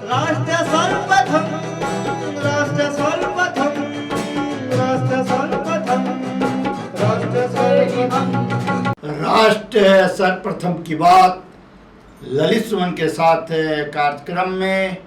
राष्ट्र सर्वप्रथम, राष्ट्र सर्वप्रथम, राष्ट्र सर्वप्रथम, राष्ट्र सर्वप्रथम। राष्ट्र सर्वप्रथम की बात ललित सुमन के साथ कार्यक्रम में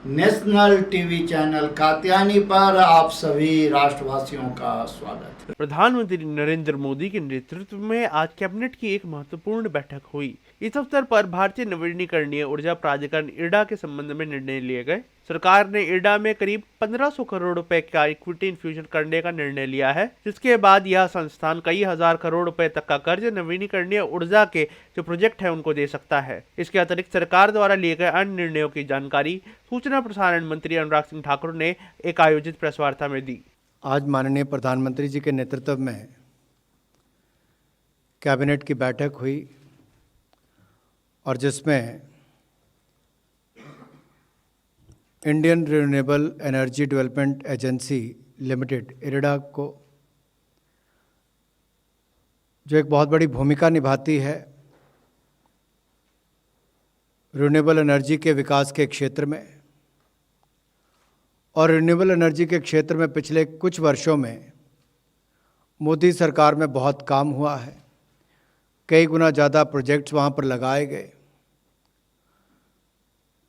नेशनल टीवी चैनल कात्यायनी पर आप सभी राष्ट्रवासियों का स्वागत है। प्रधानमंत्री नरेंद्र मोदी के नेतृत्व में आज कैबिनेट की एक महत्वपूर्ण बैठक हुई। इस अवसर पर भारतीय नवीकरणीय ऊर्जा प्राधिकरण इरडा के संबंध में निर्णय लिए गए। सरकार ने इरडा में करीब 1500 करोड़ रुपए का इक्विटी इन्फ्यूजन करने का निर्णय लिया है, जिसके बाद यह संस्थान कई हजार करोड़ रुपए तक का कर्ज नवीकरणीय ऊर्जा के जो प्रोजेक्ट है उनको दे सकता है। इसके अतिरिक्त सरकार द्वारा लिए गए अन्य निर्णयों की जानकारी सूचना प्रसारण मंत्री अनुराग सिंह ठाकुर ने एक आयोजित प्रेस वार्ता में दी। आज माननीय प्रधानमंत्री जी के नेतृत्व में कैबिनेट की बैठक हुई और जिसमें Indian renewable energy development agency limited IRDA को, जो एक बहुत बड़ी भूमिका निभाती है रिन्यूएबल एनर्जी के विकास के क्षेत्र में, और रिन्यूएबल एनर्जी के क्षेत्र में पिछले कुछ वर्षों में मोदी सरकार में बहुत काम हुआ है। कई गुना ज़्यादा प्रोजेक्ट्स वहाँ पर लगाए गए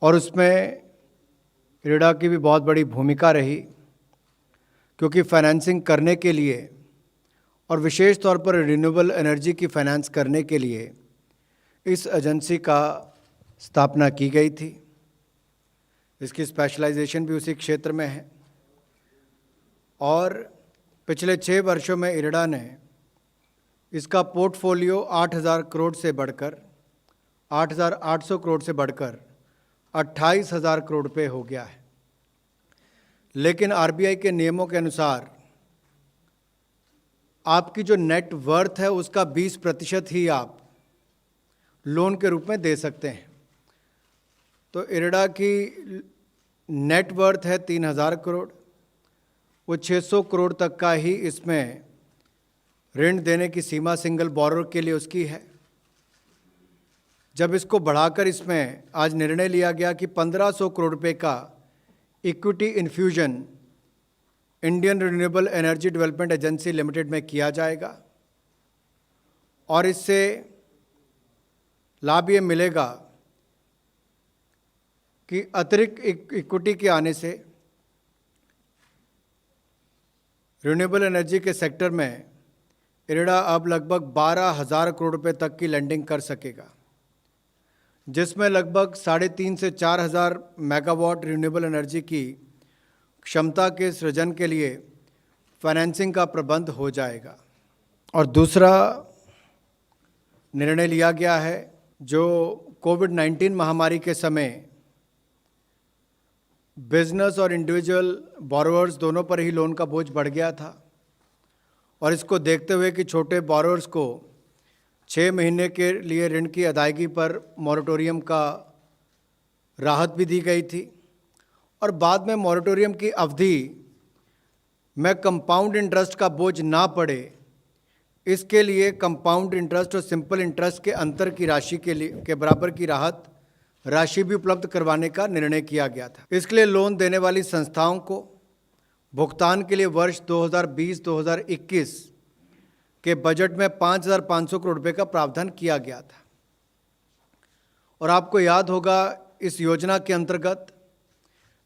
और उसमें इरडा की भी बहुत बड़ी भूमिका रही, क्योंकि फाइनेंसिंग करने के लिए और विशेष तौर पर रिन्यूएबल एनर्जी की फाइनेंस करने के लिए इस एजेंसी का स्थापना की गई थी। इसकी स्पेशलाइजेशन भी उसी क्षेत्र में है और पिछले 6 वर्षों में इरडा ने इसका पोर्टफोलियो 8000 करोड़ से बढ़कर 8800 करोड़ से बढ़कर 28000 करोड़ रुपये हो गया है। लेकिन आरबीआई के नियमों के अनुसार आपकी जो नेट वर्थ है उसका 20% ही आप लोन के रूप में दे सकते हैं। तो इरडा की नेट वर्थ है 3000 करोड़, वो 600 करोड़ तक का ही इसमें ऋण देने की सीमा सिंगल बोरोर के लिए उसकी है। जब इसको बढ़ाकर इसमें आज निर्णय लिया गया कि 1500 करोड़ रुपए का equity infusion Indian renewable energy development agency limited में किया जाएगा और इससे लाभ ये मिलेगा कि अतिरिक्त इक्विटी के आने से रिन्यूएबल एनर्जी के सेक्टर में इरडा अब लगभग 12,000 करोड़ रुपए तक की लैंडिंग कर सकेगा, जिसमें लगभग 3,500 से 4,000 मेगावाट रिन्यूएबल एनर्जी की क्षमता के सृजन के लिए फाइनेंसिंग का प्रबंध हो जाएगा। और दूसरा निर्णय लिया गया है, जो कोविड-19 महामारी के समय बिजनेस और इंडिविजुअल बोरोवर्स दोनों पर ही लोन का बोझ बढ़ गया था और इसको देखते हुए कि छोटे बोरोवर्स को 6 महीने के लिए ऋण की अदायगी पर मॉरेटोरियम का राहत भी दी गई थी और बाद में मॉरेटोरियम की अवधि में कंपाउंड इंटरेस्ट का बोझ ना पड़े, इसके लिए कंपाउंड इंटरेस्ट और सिंपल इंटरेस्ट के अंतर की राशि के बराबर की राहत राशि भी उपलब्ध करवाने का निर्णय किया गया था। इसके लिए लोन देने वाली संस्थाओं को भुगतान के लिए वर्ष 2020-2021 के बजट में 5,500 करोड़ रुपए का प्रावधान किया गया था। और आपको याद होगा, इस योजना के अंतर्गत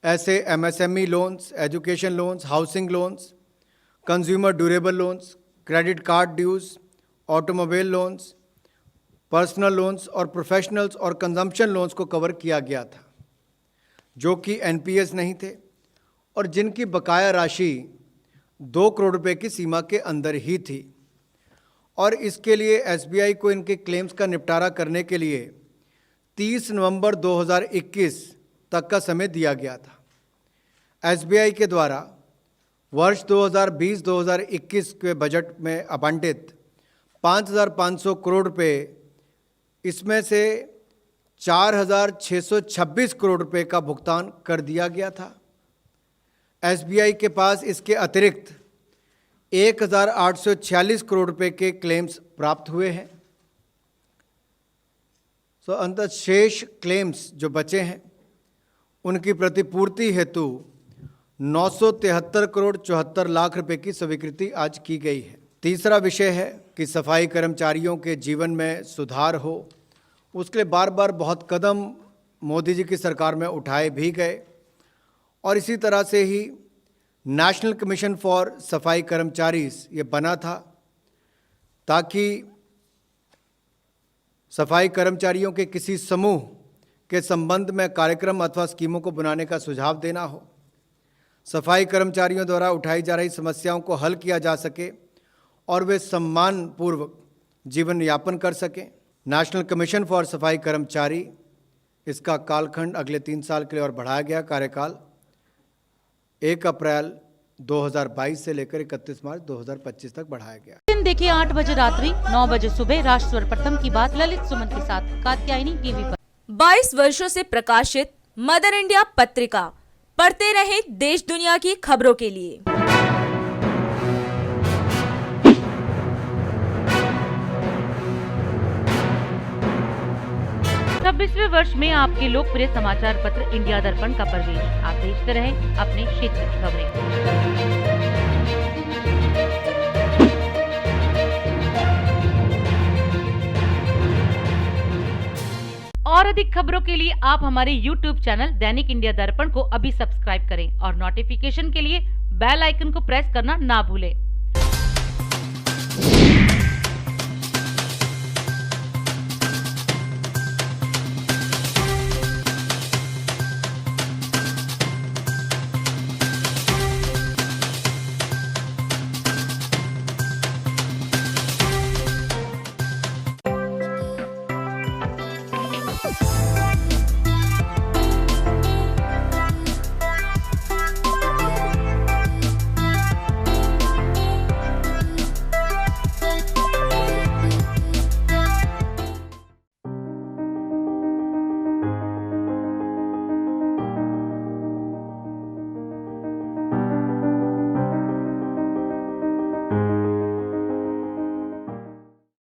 ऐसे MSME loans, education loans, housing loans, consumer durable loans, credit card dues, automobile loans, personal loans और प्रोफेशनल्स और कंजम्पशन लोन्स को कवर किया गया था, जो कि एनपीएस नहीं थे और जिनकी बकाया राशि 2 करोड़ रुपए की सीमा के अंदर ही थी। और इसके लिए एसबीआई को इनके क्लेम्स का निपटारा करने के लिए 30 नवंबर 2021 तक का समय दिया गया था। एसबीआई के द्वारा वर्ष 2020-2021 के बजट में आवंटित 5,500 करोड़ रुपए, इसमें से 4,626 करोड़ रुपए का भुगतान कर दिया गया था। एसबीआई के पास इसके अतिरिक्त 1,846 करोड़ रुपए के क्लेम्स प्राप्त हुए हैं। अंततः शेष क्लेम्स जो बचे हैं उनकी प्रतिपूर्ति हेतु 973 करोड़ 74 लाख रुपए की स्वीकृति आज की गई है। तीसरा विषय है कि सफाई कर्मचारियों के जीवन में सुधार हो, उसके लिए बार बार बहुत कदम मोदी जी की सरकार में उठाए भी गए और इसी तरह से ही नेशनल कमीशन फॉर सफाई कर्मचारीज ये बना था ताकि सफाई कर्मचारियों के किसी समूह के संबंध में कार्यक्रम अथवा स्कीमों को बनाने का सुझाव देना हो, सफाई कर्मचारियों द्वारा उठाई जा रही समस्याओं को हल किया जा सके और वे सम्मानपूर्वक जीवन यापन कर सकें। नेशनल कमीशन फॉर सफाई कर्मचारी, इसका कालखंड अगले 3 साल के लिए और बढ़ाया गया। कार्यकाल 1 अप्रैल 2022 से लेकर 31 मार्च 2025 तक बढ़ाया गया। दिन देखिए 8 बजे रात्रि 9 बजे सुबह राष्ट्र सर्वप्रथम की बात ललित सुमन के साथ कात्यायनी टीवी पर। 22 वर्षों से प्रकाशित मदर इंडिया पत्रिका, पढ़ते रहे देश दुनिया की खबरों के लिए। 26वें वर्ष में आपके लोकप्रिय समाचार पत्र इंडिया दर्पण का प्रवेश। आप देखते रहे अपने क्षेत्र की खबरें। और अधिक खबरों के लिए आप हमारे YouTube चैनल दैनिक इंडिया दर्पण को अभी सब्सक्राइब करें और नोटिफिकेशन के लिए बेल आइकन को प्रेस करना ना भूलें।